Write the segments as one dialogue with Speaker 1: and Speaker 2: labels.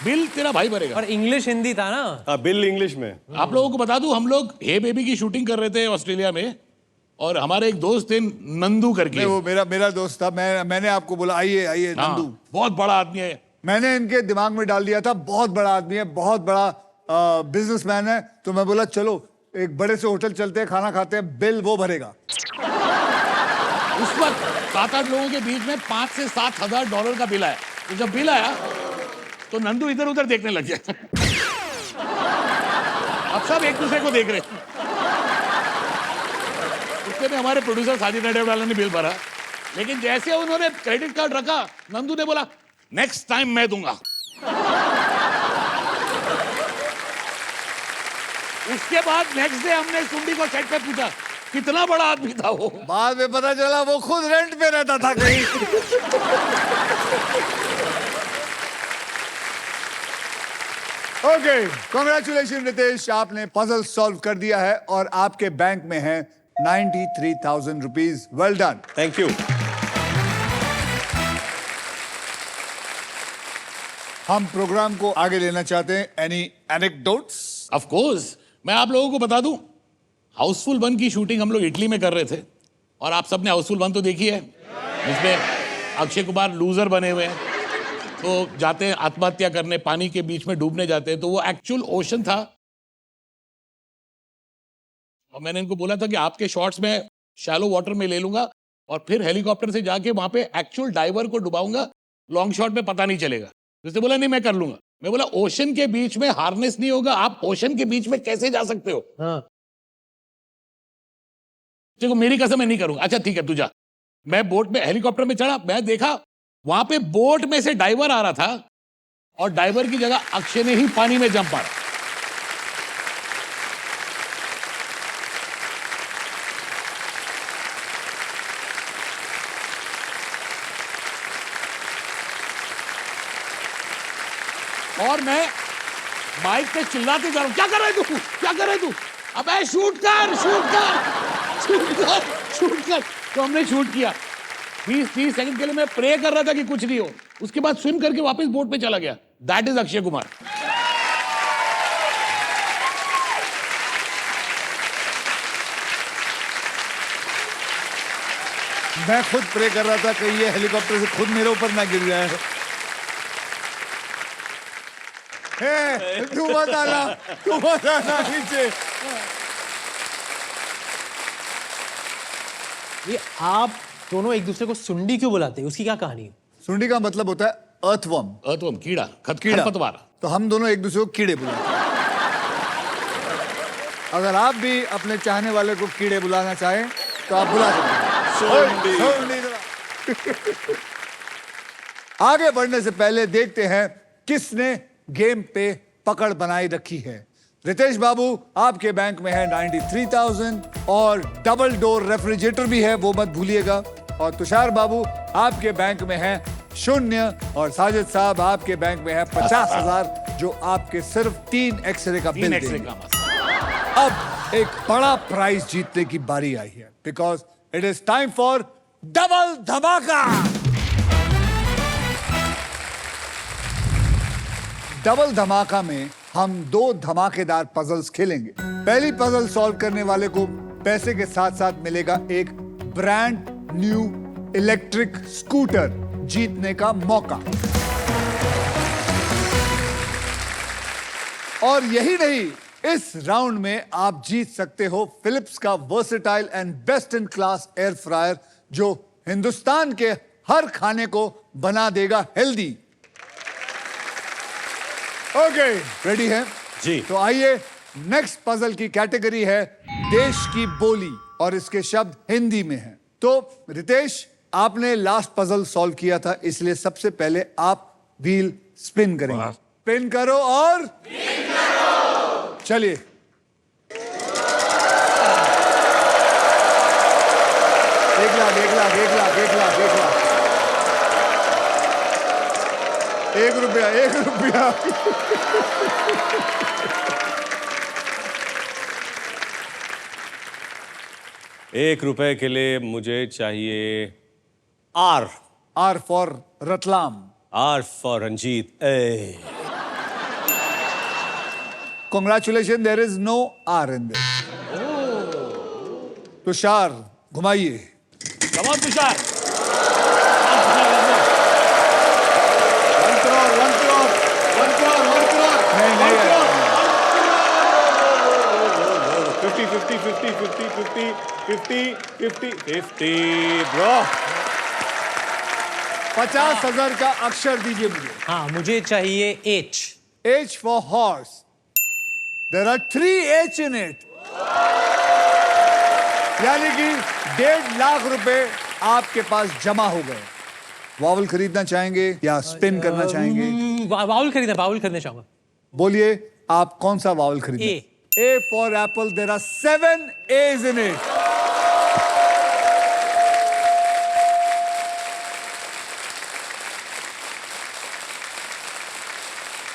Speaker 1: Bill तेरा भाई भरेगा।
Speaker 2: और इंग्लिश हिंदी था ना।
Speaker 3: हाँ, बिल इंग्लिश में।
Speaker 1: आप लोगों को बता दूं, हम लोग हे बेबी की शूटिंग कर रहे थे ऑस्ट्रेलिया में, और हमारे एक दोस्त थे नंदू करके।
Speaker 4: वो मेरा दोस्त था। मैंने आपको बोला आइए आइए
Speaker 1: हाँ,
Speaker 4: नंदू।
Speaker 1: बहुत बड़ा आदमी है।
Speaker 4: मैंने इनके दिमाग में डाल दिया था बहुत बड़ा आदमी है, बहुत बड़ा बिजनेसमैन है। तो मैं बोला चलो एक बड़े से होटल चलते हैं, खाना खाते हैं, बिल वो भरेगा।
Speaker 1: उस वक्त 7-8 लोगों के बीच में 5 से 7 हजार डॉलर का बिल आया। तो जब बिल आया तो नंदू इधर उधर देखने लग गया। अब सब एक दूसरे को देख रहे। उसके में हमारे प्रोड्यूसर साजिद नडियाडवाला ने बिल भरा, लेकिन जैसे उन्होंने क्रेडिट कार्ड रखा, नंदू ने बोला नेक्स्ट टाइम मैं दूंगा। उसके बाद नेक्स्ट डे हमने सुंडी को सेट पे पूछा कितना बड़ा आदमी था वो।
Speaker 4: बाद में पता चला वो खुद रेंट पे रहता था कहीं। ओके, कांग्रेचुलेशन रितेश, आपने पजल सॉल्व कर दिया है और आपके बैंक में है 93,000 rupees. Well done.
Speaker 3: Thank you.
Speaker 4: हम प्रोग्राम को आगे लेना चाहते हैं। Any anecdotes?
Speaker 1: ऑफ कोर्स, मैं आप लोगों को बता दूं, हाउसफुल 1 की शूटिंग हम लोग इटली में कर रहे थे, और आप सबने हाउसफुल 1 तो देखी है, जिसमें अक्षय कुमार लूजर बने हुए हैं, तो जाते हैं आत्महत्या करने, पानी के बीच में डूबने जाते हैं। तो वो एक्चुअल ओशन था, और मैंने इनको बोला था कि आपके शॉट्स में शैलो वाटर में ले लूंगा और फिर हेलीकॉप्टर से जाके वहां पे एक्चुअल डाइवर को डुबाऊंगा, लॉन्ग शॉट में पता नहीं चलेगा। उसने बोला नहीं मैं कर लूंगा। मैं बोला ओशन के बीच में हार्नेस नहीं होगा, आप ओशन के बीच में कैसे जा सकते हो?
Speaker 2: हाँ।
Speaker 1: देखो मेरी कसम मैं नहीं करूंगा। अच्छा ठीक है तू जा। मैं बोट में हेलीकॉप्टर में चढ़ा, मैं देखा वहां पे बोट में से डाइवर आ रहा था, और डाइवर की जगह अक्षय ने ही पानी में जंप मारा। और मैं माइक पे चिल्लाते जा रहा हूं, क्या कर रहे तू, क्या कर रहे तू? अबे शूट कर, शूट कर, शूट कर, शूट कर। तो हमने शूट किया। 20-30 सेकंड के लिए मैं प्रे कर रहा था कि कुछ नहीं हो। उसके बाद स्विम करके वापस बोट पे चला गया। That is Akshay Kumar.
Speaker 4: मैं खुद प्रे कर रहा था कि ये हेलीकॉप्टर से खुद मेरे ऊपर ना गिर जाए। तू मत आना नीचे।
Speaker 2: ये आप दोनों एक दूसरे को सुंडी क्यों बुलाते हैं? उसकी क्या कहानी है?
Speaker 4: सुंडी का मतलब होता है अर्थवर्म।
Speaker 1: अर्थवर्म, कीड़ा,
Speaker 4: कीड़ा।
Speaker 1: खरपतवार।
Speaker 4: तो हम दोनों एक दूसरे को कीड़े बुलाते हैं। अगर आप भी अपने चाहने वाले को कीड़े बुलाना चाहें तो आप बुला सकते हैं। आगे बढ़ने से पहले देखते हैं किसने गेम पे पकड़ बनाई रखी है। रितेश बाबू, आपके बैंक में है 93,000 और डबल डोर रेफ्रिजरेटर भी है, वो मत भूलिएगा। और तुषार बाबू, आपके बैंक में है 0, और साजिद साहब आपके बैंक में है 50,000, जो आपके सिर्फ 3 एक्सरे का बिल देंगे। अब एक बड़ा प्राइज जीतने की बारी आई है, because it is time for double धमाका। डबल धमाका में हम 2 धमाकेदार पजल्स खेलेंगे। पहली पजल सॉल्व करने वाले को पैसे के साथ साथ मिलेगा एक ब्रांड न्यू इलेक्ट्रिक स्कूटर जीतने का मौका। और यही नहीं, इस राउंड में आप जीत सकते हो फिलिप्स का versatile and best in class air fryer, जो हिंदुस्तान के हर खाने को बना देगा हेल्दी। ओके, रेडी है
Speaker 3: जी।
Speaker 4: तो आइए, नेक्स्ट पजल की कैटेगरी है देश की बोली, और इसके शब्द हिंदी में हैं। तो रितेश, आपने लास्ट पजल सॉल्व किया था, इसलिए सबसे पहले आप व्हील स्पिन करेंगे। स्पिन करो और चलिए। एक लाख 1 रुपया 1 रुपया।
Speaker 3: ₹1 के लिए मुझे चाहिए R।
Speaker 4: R for Ratlam.
Speaker 3: R for Ranjit.
Speaker 4: Congratulation, there is no R in this. Tushar घुमाइए।
Speaker 1: Come on, Tushar.
Speaker 4: 1 करोड़, 1 करोड़, 1 करोड़, 1 करोड़। नहीं नहीं
Speaker 3: 50 50 50 50 50 50 50 50 ब्रो।
Speaker 4: 50,000 का अक्षर दीजिए मुझे।
Speaker 2: हाँ, मुझे चाहिए H।
Speaker 4: H for horse. There are 3 H in it. यानी कि 1.5 लाख रुपए आपके पास जमा हो गए। वावल खरीदना चाहेंगे या स्पिन करना चाहेंगे?
Speaker 2: वाउल खरीदना चाहूंगा।
Speaker 4: बोलिए आप कौन सा वावल खरीदना? A for apple. There are 7 A's in it.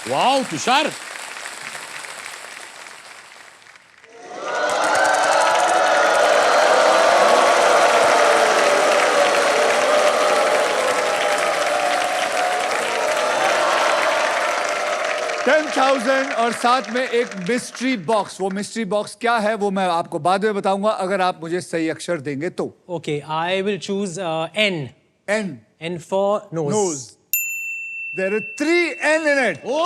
Speaker 1: Wow Tushar.
Speaker 4: $10,000 और साथ में एक मिस्ट्री बॉक्स। वो मिस्ट्री बॉक्स क्या है वो मैं आपको बाद में बताऊंगा, अगर आप मुझे सही अक्षर देंगे तो।
Speaker 2: Okay, I will choose N.
Speaker 4: N.
Speaker 2: N for nose.
Speaker 4: Nose. There are 3 N in it.
Speaker 1: ओ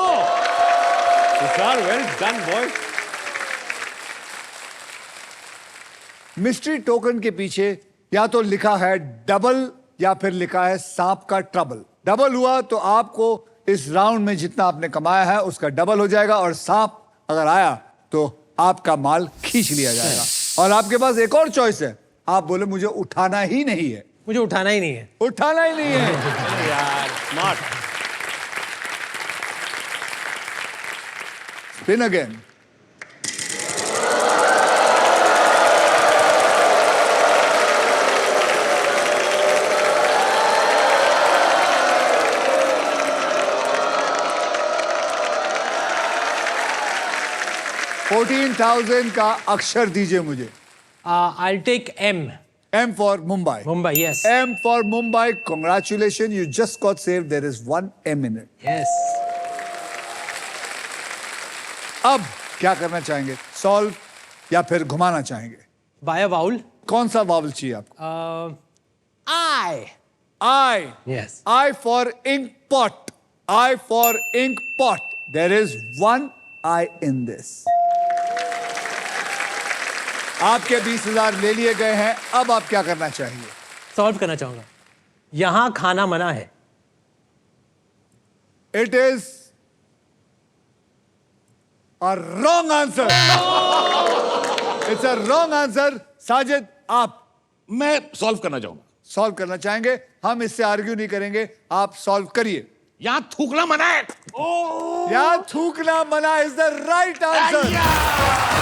Speaker 3: Tushar well done boy.
Speaker 4: Mystery token के पीछे या तो लिखा है डबल या फिर लिखा है सांप का ट्रबल। डबल हुआ तो आपको इस राउंड में जितना आपने कमाया है उसका डबल हो जाएगा, और सांप अगर आया तो आपका माल खींच लिया जाएगा। और आपके पास एक और चॉइस है, आप बोले मुझे उठाना ही नहीं है।
Speaker 2: मुझे उठाना ही नहीं है।
Speaker 4: उठाना ही नहीं है।
Speaker 3: यार स्मार्ट।
Speaker 4: Spin again. $14,000 का अक्षर दीजिए मुझे।
Speaker 2: I'll take M.
Speaker 4: M for Mumbai.
Speaker 2: Mumbai, yes.
Speaker 4: M for Mumbai. Congratulations, you just got saved. There is 1 M in it.
Speaker 2: Yes.
Speaker 4: अब क्या करना चाहेंगे? सॉल्व या फिर घुमाना चाहेंगे?
Speaker 2: Buy a vowel.
Speaker 4: कौन सा वावल चाहिए आपको?
Speaker 2: I.
Speaker 4: I.
Speaker 2: Yes.
Speaker 4: I for ink pot. I for ink pot. There is 1 I in this. आपके 20,000 ले लिए गए हैं। अब आप क्या करना चाहिए?
Speaker 2: सॉल्व करना चाहूंगा। यहां खाना मना है।
Speaker 4: It is a wrong answer. It's a wrong answer. Sajid आप
Speaker 1: मैं सॉल्व करना चाहूंगा।
Speaker 4: सॉल्व करना चाहेंगे? हम इससे आर्ग्यू नहीं करेंगे, आप सॉल्व करिए।
Speaker 1: यहां थूकना मना है।
Speaker 4: या थूकना मना इज द राइट आंसर।